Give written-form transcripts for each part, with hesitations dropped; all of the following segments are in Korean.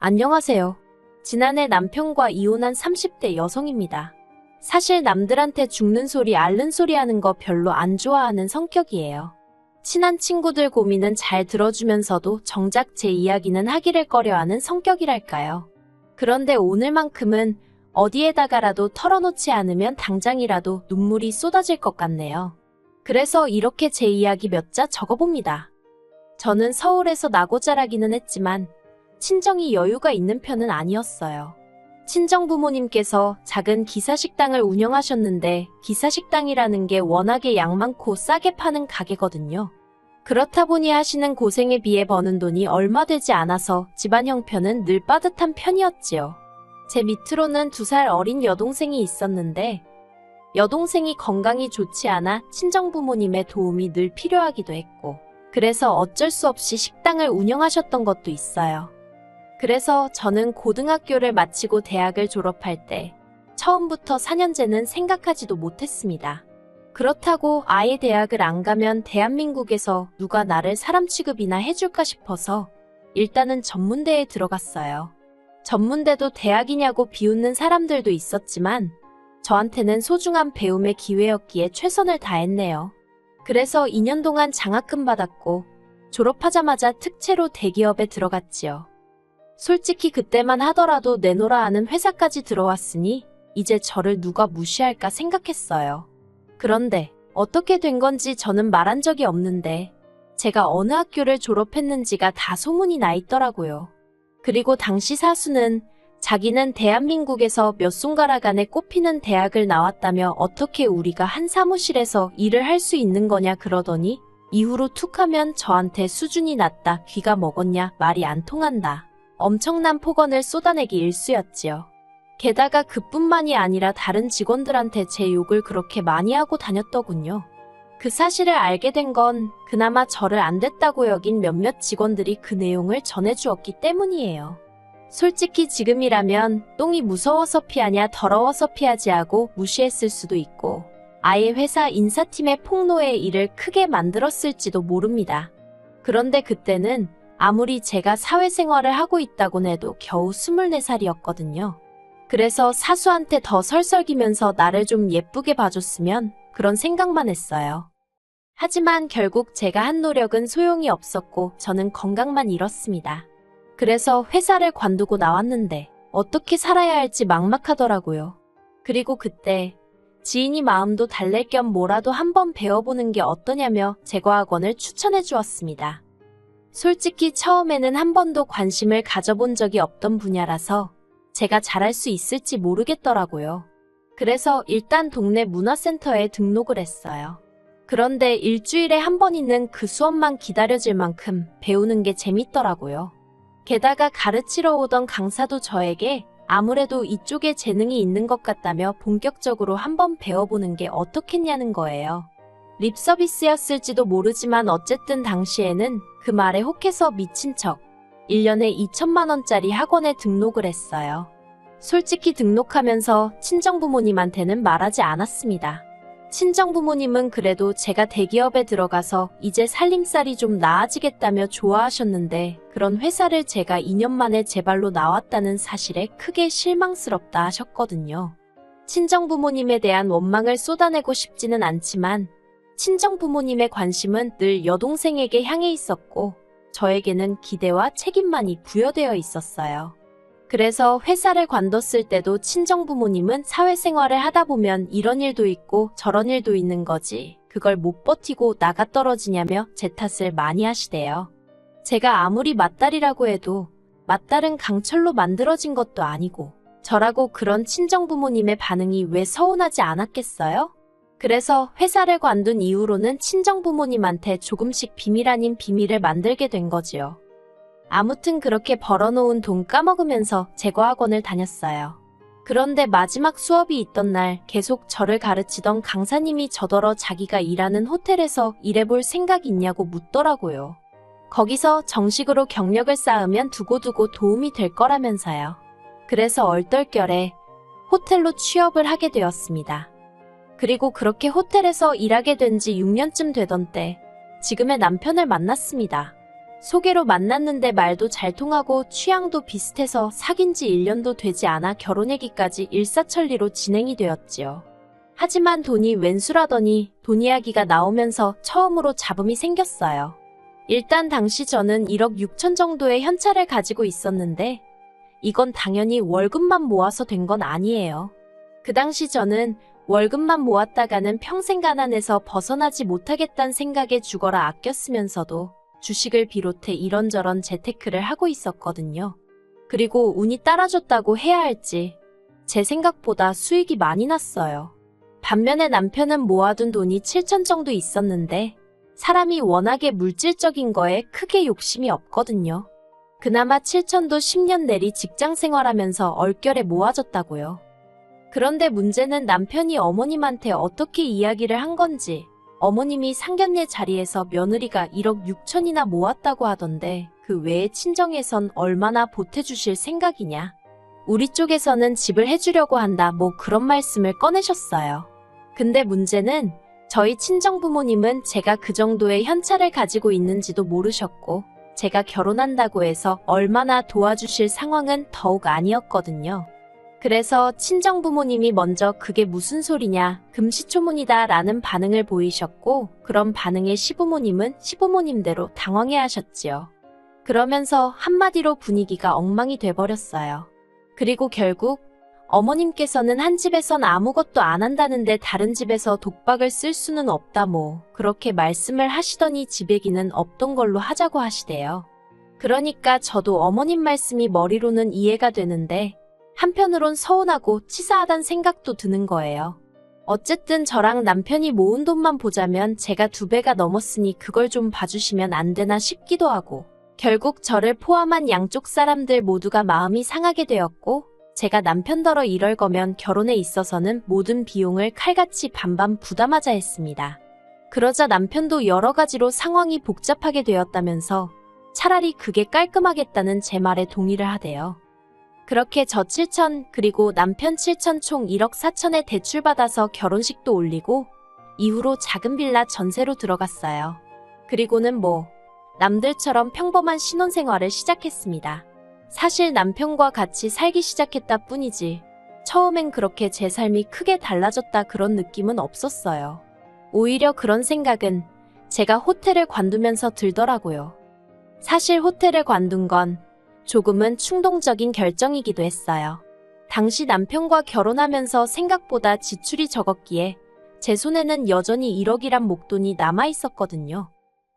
안녕하세요. 지난해 남편과 이혼한 30대 여성입니다. 사실 남들한테 죽는 소리 앓는 소리 하는 거 별로 안 좋아하는 성격이에요. 친한 친구들 고민은 잘 들어주면서도 정작 제 이야기는 하기를 꺼려하는 성격이랄까요. 그런데 오늘만큼은 어디에다가라도 털어놓지 않으면 당장이라도 눈물이 쏟아질 것 같네요. 그래서 이렇게 제 이야기 몇 자 적어봅니다. 저는 서울에서 나고 자라기는 했지만 친정이 여유가 있는 편은 아니었어요. 친정 부모님께서 작은 기사식당을 운영하셨는데 기사식당이라는 게 워낙에 양 많고 싸게 파는 가게거든요. 그렇다 보니 하시는 고생에 비해 버는 돈이 얼마 되지 않아서 집안 형편은 늘 빠듯한 편이었지요. 제 밑으로는 2살 어린 여동생이 있었는데 여동생이 건강이 좋지 않아 친정 부모님의 도움이 늘 필요하기도 했고 그래서 어쩔 수 없이 식당을 운영하셨던 것도 있어요. 그래서 저는 고등학교를 마치고 대학을 졸업할 때 처음부터 4년제는 생각하지도 못했습니다. 그렇다고 아예 대학을 안 가면 대한민국에서 누가 나를 사람 취급이나 해줄까 싶어서 일단은 전문대에 들어갔어요. 전문대도 대학이냐고 비웃는 사람들도 있었지만 저한테는 소중한 배움의 기회였기에 최선을 다했네요. 그래서 2년 동안 장학금 받았고 졸업하자마자 특채로 대기업에 들어갔지요. 솔직히 그때만 하더라도 내놓으라 하는 회사까지 들어왔으니 이제 저를 누가 무시할까 생각했어요. 그런데 어떻게 된 건지 저는 말한 적이 없는데 제가 어느 학교를 졸업했는지가 다 소문이 나 있더라고요. 그리고 당시 사수는 자기는 대한민국에서 몇 손가락 안에 꼽히는 대학을 나왔다며 어떻게 우리가 한 사무실에서 일을 할 수 있는 거냐 그러더니 이후로 툭 하면 저한테 수준이 낮다, 귀가 먹었냐, 말이 안 통한다. 엄청난 폭언을 쏟아내기 일쑤였지요. 게다가 그뿐만이 아니라 다른 직원들한테 제 욕을 그렇게 많이 하고 다녔더군요. 그 사실을 알게 된 건 그나마 저를 안 됐다고 여긴 몇몇 직원들이 그 내용을 전해주었기 때문이에요. 솔직히 지금이라면 똥이 무서워서 피하냐 더러워서 피하지 하고 무시했을 수도 있고 아예 회사 인사팀의 폭로의 일을 크게 만들었을지도 모릅니다. 그런데 그때는 아무리 제가 사회생활을 하고 있다곤 해도 겨우 24살이었거든요. 그래서 사수한테 더 설설기면서 나를 좀 예쁘게 봐줬으면 그런 생각만 했어요. 하지만 결국 제가 한 노력은 소용이 없었고 저는 건강만 잃었습니다. 그래서 회사를 관두고 나왔는데 어떻게 살아야 할지 막막하더라고요. 그리고 그때 지인이 마음도 달랠 겸 뭐라도 한번 배워보는 게 어떠냐며 제과학원을 추천해 주었습니다. 솔직히 처음에는 한 번도 관심을 가져본 적이 없던 분야라서 제가 잘할 수 있을지 모르겠더라고요. 그래서 일단 동네 문화센터에 등록을 했어요. 그런데 일주일에 한 번 있는 그 수업만 기다려질 만큼 배우는 게 재밌더라고요. 게다가 가르치러 오던 강사도 저에게 아무래도 이쪽에 재능이 있는 것 같다며 본격적으로 한번 배워보는 게 어떻겠냐는 거예요. 립 서비스였을지도 모르지만 어쨌든 당시에는 그 말에 혹해서 미친 척 1년에 2천만 원짜리 학원에 등록을 했어요. 솔직히 등록하면서 친정부모님한테는 말하지 않았습니다. 친정부모님은 그래도 제가 대기업에 들어가서 이제 살림살이 좀 나아지겠다며 좋아하셨는데 그런 회사를 제가 2년 만에 제 발로 나왔다는 사실에 크게 실망스럽다 하셨거든요. 친정부모님에 대한 원망을 쏟아내고 싶지는 않지만 친정부모님의 관심은 늘 여동생에게 향해 있었고 저에게는 기대와 책임만이 부여되어 있었어요. 그래서 회사를 관뒀을 때도 친정부모님은 사회생활을 하다 보면 이런 일도 있고 저런 일도 있는 거지 그걸 못 버티고 나가 떨어지냐며 제 탓을 많이 하시대요. 제가 아무리 맏딸이라고 해도 맏딸은 강철로 만들어진 것도 아니고 저라고 그런 친정부모님의 반응이 왜 서운하지 않았겠어요? 그래서 회사를 관둔 이후로는 친정부모님한테 조금씩 비밀 아닌 비밀을 만들게 된 거지요. 아무튼 그렇게 벌어놓은 돈 까먹으면서 제과학원을 다녔어요. 그런데 마지막 수업이 있던 날 계속 저를 가르치던 강사님이 저더러 자기가 일하는 호텔에서 일해볼 생각 있냐고 묻더라고요. 거기서 정식으로 경력을 쌓으면 두고두고 도움이 될 거라면서요. 그래서 얼떨결에 호텔로 취업을 하게 되었습니다. 그리고 그렇게 호텔에서 일하게 된 지 6년쯤 되던 때 지금의 남편을 만났습니다. 소개로 만났는데 말도 잘 통하고 취향도 비슷해서 사귄 지 1년도 되지 않아 결혼 얘기까지 일사천리로 진행이 되었지요. 하지만 돈이 웬수라더니 돈 이야기가 나오면서 처음으로 잡음이 생겼어요. 일단 당시 저는 1억 6천 정도의 현찰을 가지고 있었는데 이건 당연히 월급만 모아서 된 건 아니에요. 그 당시 저는 월급만 모았다가는 평생 가난에서 벗어나지 못하겠다는 생각에 죽어라 아껴 쓰면서도 주식을 비롯해 이런저런 재테크를 하고 있었거든요. 그리고 운이 따라줬다고 해야 할지 제 생각보다 수익이 많이 났어요. 반면에 남편은 모아둔 돈이 7천 정도 있었는데 사람이 워낙에 물질적인 거에 크게 욕심이 없거든요. 그나마 7천도 10년 내리 직장 생활하면서 얼결에 모아졌다고요. 그런데 문제는 남편이 어머님한테 어떻게 이야기를 한 건지 어머님이 상견례 자리에서 며느리가 1억 6천이나 모았다고 하던데 그 외에 친정에선 얼마나 보태주실 생각이냐. 우리 쪽에서는 집을 해주려고 한다 뭐 그런 말씀을 꺼내셨어요. 근데 문제는 저희 친정부모님은 제가 그 정도의 현찰을 가지고 있는지도 모르셨고 제가 결혼한다고 해서 얼마나 도와주실 상황은 더욱 아니었거든요. 그래서 친정부모님이 먼저 그게 무슨 소리냐, 금시초문이다 라는 반응을 보이셨고 그런 반응에 시부모님은 시부모님대로 당황해 하셨지요. 그러면서 한마디로 분위기가 엉망이 돼버렸어요. 그리고 결국 어머님께서는 한 집에선 아무것도 안 한다는데 다른 집에서 독박을 쓸 수는 없다 뭐 그렇게 말씀을 하시더니 집 얘기는 없던 걸로 하자고 하시대요. 그러니까 저도 어머님 말씀이 머리로는 이해가 되는데 한편으론 서운하고 치사하단 생각도 드는 거예요. 어쨌든 저랑 남편이 모은 돈만 보자면 제가 2배가 넘었으니 그걸 좀 봐주시면 안 되나 싶기도 하고 결국 저를 포함한 양쪽 사람들 모두가 마음이 상하게 되었고 제가 남편더러 이럴 거면 결혼에 있어서는 모든 비용을 칼같이 반반 부담하자 했습니다. 그러자 남편도 여러 가지로 상황이 복잡하게 되었다면서 차라리 그게 깔끔하겠다는 제 말에 동의를 하대요. 그렇게 저 7천 그리고 남편 7천 총 1억 4천에 대출받아서 결혼식도 올리고 이후로 작은 빌라 전세로 들어갔어요. 그리고는 뭐 남들처럼 평범한 신혼생활을 시작했습니다. 사실 남편과 같이 살기 시작했다 뿐이지 처음엔 그렇게 제 삶이 크게 달라졌다 그런 느낌은 없었어요. 오히려 그런 생각은 제가 호텔을 관두면서 들더라고요. 사실 호텔을 관둔 건 조금은 충동적인 결정이기도 했어요. 당시 남편과 결혼하면서 생각보다 지출이 적었기에 제 손에는 여전히 1억이란 목돈이 남아있었거든요.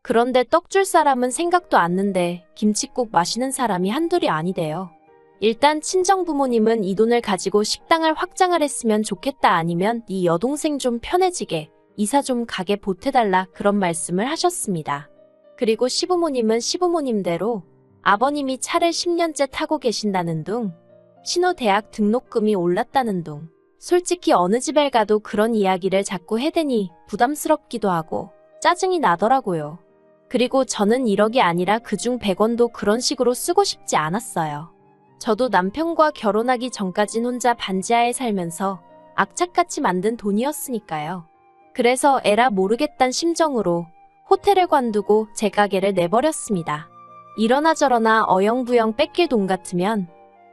그런데 떡 줄 사람은 생각도 않는데 김칫국 마시는 사람이 한둘이 아니대요. 일단 친정부모님은 이 돈을 가지고 식당을 확장을 했으면 좋겠다 아니면 네 여동생 좀 편해지게 이사 좀 가게 보태달라 그런 말씀을 하셨습니다. 그리고 시부모님은 시부모님대로 아버님이 차를 10년째 타고 계신다는 둥, 신호대학 등록금이 올랐다는 둥, 솔직히 어느 집에 가도 그런 이야기를 자꾸 해대니 부담스럽기도 하고 짜증이 나더라고요. 그리고 저는 1억이 아니라 그중 100원도 그런 식으로 쓰고 싶지 않았어요. 저도 남편과 결혼하기 전까진 혼자 반지하에 살면서 악착같이 만든 돈이었으니까요. 그래서 에라 모르겠단 심정으로 호텔을 관두고 제 가게를 내버렸습니다. 이러나 저러나 어영부영 뺏길 돈 같으면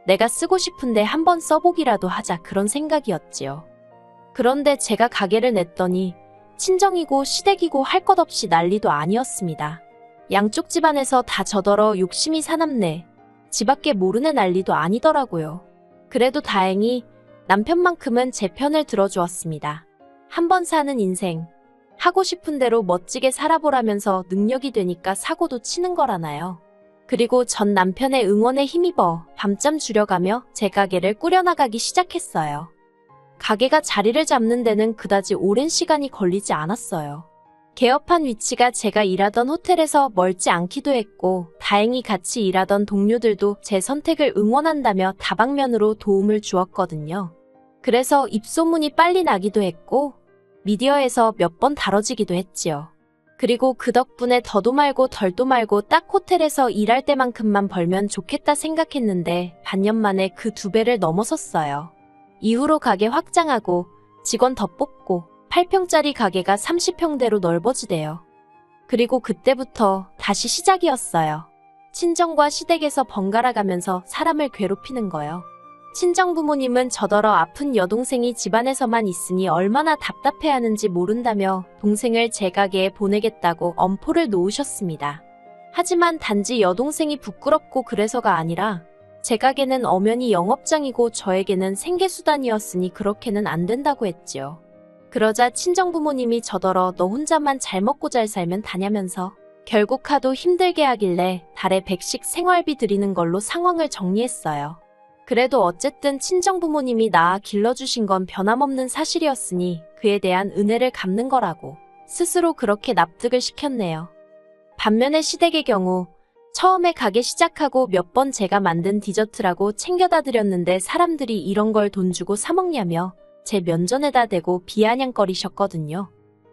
내가 쓰고 싶은데 한번 써보기라도 하자 그런 생각이었지요. 그런데 제가 가게를 냈더니 친정이고 시댁이고 할 것 없이 난리도 아니었습니다. 양쪽 집안에서 다 저더러 욕심이 사납네. 집밖에 모르네 난리도 아니더라고요. 그래도 다행히 남편만큼은 제 편을 들어주었습니다. 한 번 사는 인생, 하고 싶은 대로 멋지게 살아보라면서 능력이 되니까 사고도 치는 거라나요. 그리고 전 남편의 응원에 힘입어 밤잠 줄여가며 제 가게를 꾸려나가기 시작했어요. 가게가 자리를 잡는 데는 그다지 오랜 시간이 걸리지 않았어요. 개업한 위치가 제가 일하던 호텔에서 멀지 않기도 했고 다행히 같이 일하던 동료들도 제 선택을 응원한다며 다방면으로 도움을 주었거든요. 그래서 입소문이 빨리 나기도 했고 미디어에서 몇 번 다뤄지기도 했지요. 그리고 그 덕분에 더도 말고 덜도 말고 딱 호텔에서 일할 때만큼만 벌면 좋겠다 생각했는데 반년 만에 그 2배를 넘어섰어요. 이후로 가게 확장하고 직원 더 뽑고 8평짜리 가게가 30평대로 넓어지대요. 그리고 그때부터 다시 시작이었어요. 친정과 시댁에서 번갈아 가면서 사람을 괴롭히는 거요. 친정 부모님은 저더러 아픈 여동생이 집안에서만 있으니 얼마나 답답해하는지 모른다며 동생을 제 가게에 보내겠다고 엄포를 놓으셨습니다. 하지만 단지 여동생이 부끄럽고 그래서가 아니라 제 가게는 엄연히 영업장이고 저에게는 생계수단이었으니 그렇게는 안 된다고 했지요. 그러자 친정 부모님이 저더러 너 혼자만 잘 먹고 잘 살면 다냐면서 결국 하도 힘들게 하길래 달에 100씩 생활비 드리는 걸로 상황을 정리했어요. 그래도 어쨌든 친정 부모님이 낳아 길러주신 건 변함없는 사실이었으니 그에 대한 은혜를 갚는 거라고 스스로 그렇게 납득을 시켰네요. 반면에 시댁의 경우 처음에 가게 시작하고 몇 번 제가 만든 디저트라고 챙겨다 드렸는데 사람들이 이런 걸 돈 주고 사 먹냐며 제 면전에다 대고 비아냥거리셨거든요.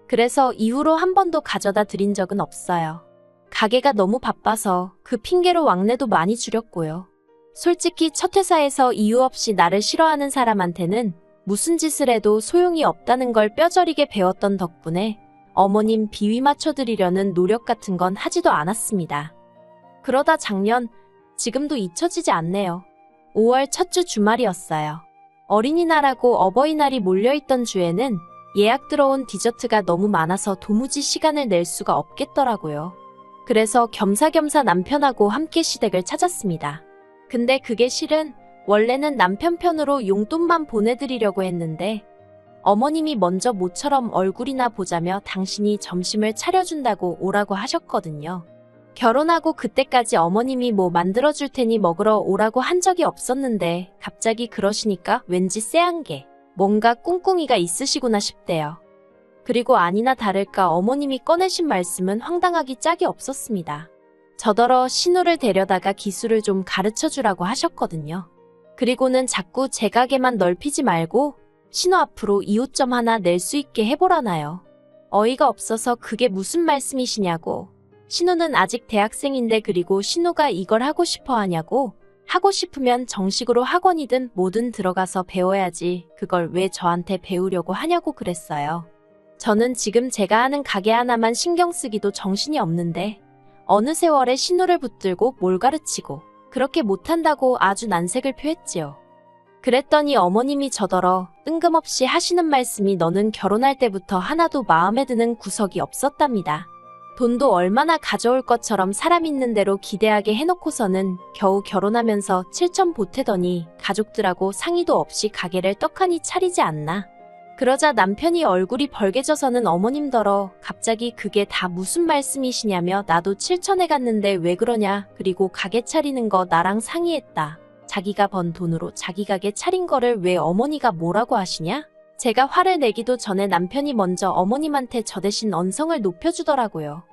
그래서 이후로 한 번도 가져다 드린 적은 없어요. 가게가 너무 바빠서 그 핑계로 왕래도 많이 줄였고요. 솔직히 첫 회사에서 이유 없이 나를 싫어하는 사람한테는 무슨 짓을 해도 소용이 없다는 걸 뼈저리게 배웠던 덕분에 어머님 비위 맞춰드리려는 노력 같은 건 하지도 않았습니다. 그러다 작년, 지금도 잊혀지지 않네요. 5월 첫 주 주말이었어요. 어린이날하고 어버이날이 몰려있던 주에는 예약 들어온 디저트가 너무 많아서 도무지 시간을 낼 수가 없겠더라고요. 그래서 겸사겸사 남편하고 함께 시댁을 찾았습니다. 근데 그게 실은 원래는 남편 편으로 용돈만 보내드리려고 했는데 어머님이 먼저 모처럼 얼굴이나 보자며 당신이 점심을 차려준다고 오라고 하셨거든요. 결혼하고 그때까지 어머님이 뭐 만들어줄 테니 먹으러 오라고 한 적이 없었는데 갑자기 그러시니까 왠지 쎄한 게 뭔가 꿍꿍이가 있으시구나 싶대요. 그리고 아니나 다를까 어머님이 꺼내신 말씀은 황당하기 짝이 없었습니다. 저더러 신우를 데려다가 기술을 좀 가르쳐주라고 하셨거든요. 그리고는 자꾸 제 가게만 넓히지 말고 신우 앞으로 2호점 하나 낼 수 있게 해보라나요. 어이가 없어서 그게 무슨 말씀이시냐고. 신우는 아직 대학생인데 그리고 신우가 이걸 하고 싶어 하냐고. 하고 싶으면 정식으로 학원이든 뭐든 들어가서 배워야지 그걸 왜 저한테 배우려고 하냐고 그랬어요. 저는 지금 제가 하는 가게 하나만 신경 쓰기도 정신이 없는데 어느 세월에 신우를 붙들고 뭘 가르치고 그렇게 못한다고 아주 난색을 표했지요. 그랬더니 어머님이 저더러 뜬금없이 하시는 말씀이 너는 결혼할 때부터 하나도 마음에 드는 구석이 없었답니다. 돈도 얼마나 가져올 것처럼 사람 있는 대로 기대하게 해놓고서는 겨우 결혼하면서 7천 보태더니 가족들하고 상의도 없이 가게를 떡하니 차리지 않나. 그러자 남편이 얼굴이 벌개져서는 어머님더러 갑자기 그게 다 무슨 말씀이시냐며 나도 7천에 갔는데 왜 그러냐. 그리고 가게 차리는 거 나랑 상의했다. 자기가 번 돈으로 자기 가게 차린 거를 왜 어머니가 뭐라고 하시냐? 제가 화를 내기도 전에 남편이 먼저 어머님한테 저 대신 언성을 높여주더라고요.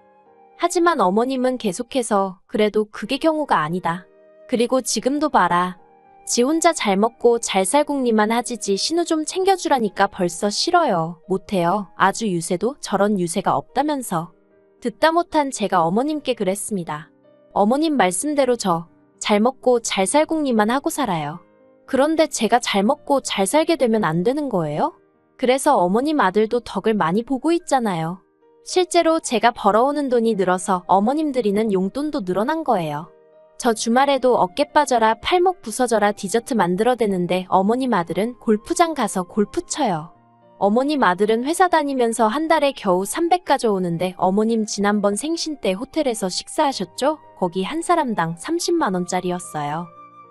하지만 어머님은 계속해서 그래도 그게 경우가 아니다. 그리고 지금도 봐라. 지 혼자 잘 먹고 잘 살궁리만 하지지 신우 좀 챙겨주라니까 벌써 싫어요. 못해요. 아주 유세도 저런 유세가 없다면서. 듣다 못한 제가 어머님께 그랬습니다. 어머님 말씀대로 저 잘 먹고 잘 살궁리만 하고 살아요. 그런데 제가 잘 먹고 잘 살게 되면 안 되는 거예요? 그래서 어머님 아들도 덕을 많이 보고 있잖아요. 실제로 제가 벌어오는 돈이 늘어서 어머님 드리는 용돈도 늘어난 거예요. 저 주말에도 어깨 빠져라 팔목 부서져라 디저트 만들어대는데 어머님 아들은 골프장 가서 골프 쳐요. 어머님 아들은 회사 다니면서 한 달에 겨우 300 가져오는데 어머님 지난번 생신 때 호텔에서 식사하셨죠? 거기 한 사람당 30만 원짜리였어요.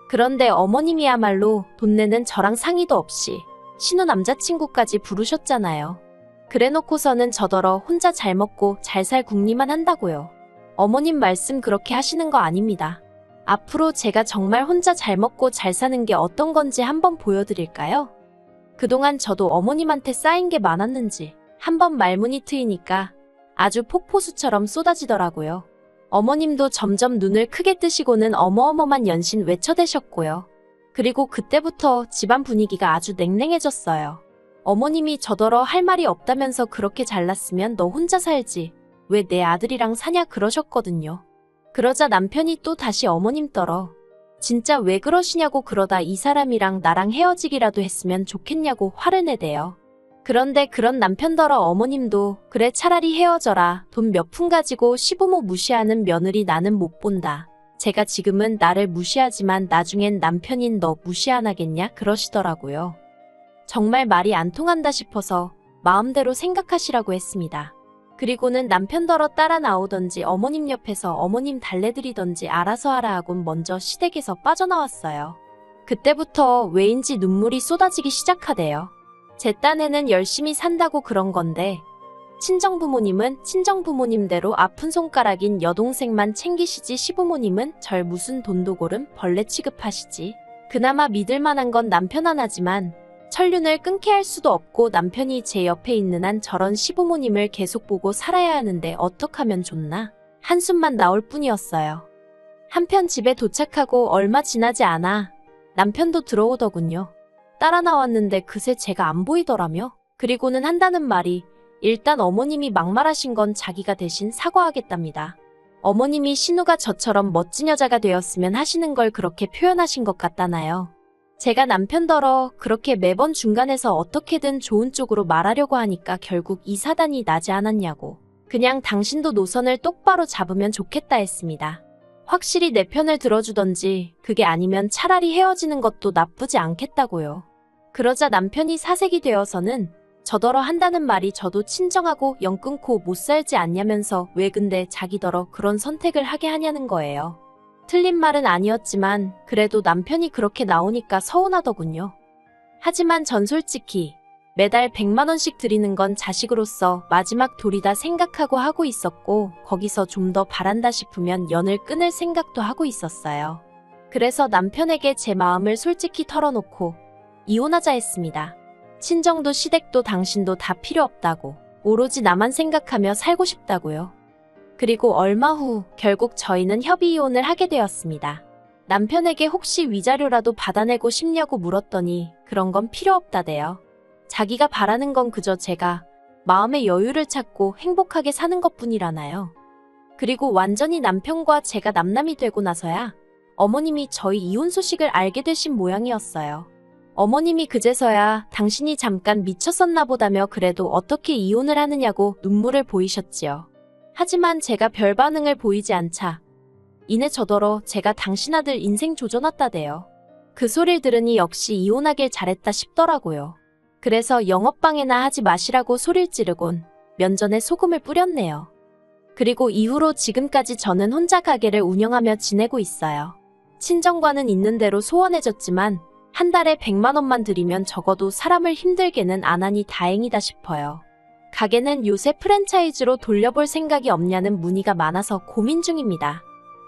그런데 어머님이야말로 돈 내는 저랑 상의도 없이 신우 남자친구까지 부르셨잖아요. 그래놓고서는 저더러 혼자 잘 먹고 잘 살 궁리만 한다고요. 어머님 말씀 그렇게 하시는 거 아닙니다. 앞으로 제가 정말 혼자 잘 먹고 잘 사는 게 어떤 건지 한번 보여드릴까요? 그동안 저도 어머님한테 쌓인 게 많았는지 한번 말문이 트이니까 아주 폭포수처럼 쏟아지더라고요. 어머님도 점점 눈을 크게 뜨시고는 어머어머만 연신 외쳐대셨고요. 그리고 그때부터 집안 분위기가 아주 냉랭해졌어요. 어머님이 저더러 할 말이 없다면서 그렇게 잘났으면 너 혼자 살지. 왜 내 아들이랑 사냐 그러셨거든요. 그러자 남편이 또 다시 어머님 떨어. 진짜 왜 그러시냐고 그러다 이 사람이랑 나랑 헤어지기라도 했으면 좋겠냐고 화를 내대요. 그런데 그런 남편더러 어머님도 그래 차라리 헤어져라. 돈 몇 푼 가지고 시부모 무시하는 며느리 나는 못 본다. 제가 지금은 나를 무시하지만 나중엔 남편인 너 무시 안 하겠냐? 그러시더라고요. 정말 말이 안 통한다 싶어서 마음대로 생각하시라고 했습니다. 그리고는 남편더러 따라 나오던지 어머님 옆에서 어머님 달래드리던지 알아서 하라 하고 먼저 시댁에서 빠져나왔어요. 그때부터 왜인지 눈물이 쏟아지기 시작하대요. 제 딴에는 열심히 산다고 그런 건데 친정부모님은 친정부모님대로 아픈 손가락인 여동생만 챙기시지 시부모님은 절 무슨 돈도고름 벌레 취급하시지. 그나마 믿을 만한 건 남편 하나지만 천륜을 끊게 할 수도 없고 남편이 제 옆에 있는 한 저런 시부모님을 계속 보고 살아야 하는데 어떡하면 좋나? 한숨만 나올 뿐이었어요. 한편 집에 도착하고 얼마 지나지 않아 남편도 들어오더군요. 따라 나왔는데 그새 제가 안 보이더라며. 그리고는 한다는 말이 일단 어머님이 막말하신 건 자기가 대신 사과하겠답니다. 어머님이 신우가 저처럼 멋진 여자가 되었으면 하시는 걸 그렇게 표현하신 것 같다나요. 제가 남편더러 그렇게 매번 중간에서 어떻게든 좋은 쪽으로 말하려고 하니까 결국 이 사단이 나지 않았냐고. 그냥 당신도 노선을 똑바로 잡으면 좋겠다 했습니다. 확실히 내 편을 들어주던지 그게 아니면 차라리 헤어지는 것도 나쁘지 않겠다고요. 그러자 남편이 사색이 되어서는 저더러 한다는 말이 저도 친정하고 영 끊고 못 살지 않냐면서 왜 근데 자기더러 그런 선택을 하게 하냐는 거예요. 틀린 말은 아니었지만 그래도 남편이 그렇게 나오니까 서운하더군요. 하지만 전 솔직히 매달 100만 원씩 드리는 건 자식으로서 마지막 돌이다 생각하고 하고 있었고 거기서 좀 더 바란다 싶으면 연을 끊을 생각도 하고 있었어요. 그래서 남편에게 제 마음을 솔직히 털어놓고 이혼하자 했습니다. 친정도 시댁도 당신도 다 필요 없다고 오로지 나만 생각하며 살고 싶다고요. 그리고 얼마 후 결국 저희는 협의 이혼을 하게 되었습니다. 남편에게 혹시 위자료라도 받아내고 싶냐고 물었더니 그런 건 필요 없다대요. 자기가 바라는 건 그저 제가 마음의 여유를 찾고 행복하게 사는 것뿐이라나요. 그리고 완전히 남편과 제가 남남이 되고 나서야 어머님이 저희 이혼 소식을 알게 되신 모양이었어요. 어머님이 그제서야 당신이 잠깐 미쳤었나 보다며 그래도 어떻게 이혼을 하느냐고 눈물을 보이셨지요. 하지만 제가 별 반응을 보이지 않자 이내 저더러 제가 당신 아들 인생 조져놨다대요. 그 소리를 들으니 역시 이혼하길 잘했다 싶더라고요. 그래서 영업방해나 하지 마시라고 소리를 지르곤 면전에 소금을 뿌렸네요. 그리고 이후로 지금까지 저는 혼자 가게를 운영하며 지내고 있어요. 친정과는 있는 대로 소원해졌지만 한 달에 100만 원만 드리면 적어도 사람을 힘들게는 안 하니 다행이다 싶어요. 가게는 요새 프랜차이즈로 돌려볼 생각이 없냐는 문의가 많아서 고민 중입니다.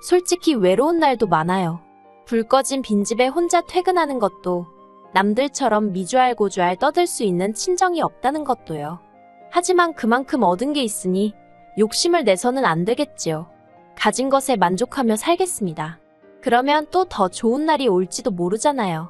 솔직히 외로운 날도 많아요. 불 꺼진 빈집에 혼자 퇴근하는 것도 남들처럼 미주알 고주알 떠들 수 있는 친정이 없다는 것도요. 하지만 그만큼 얻은 게 있으니 욕심을 내서는 안 되겠지요. 가진 것에 만족하며 살겠습니다. 그러면 또 더 좋은 날이 올지도 모르잖아요.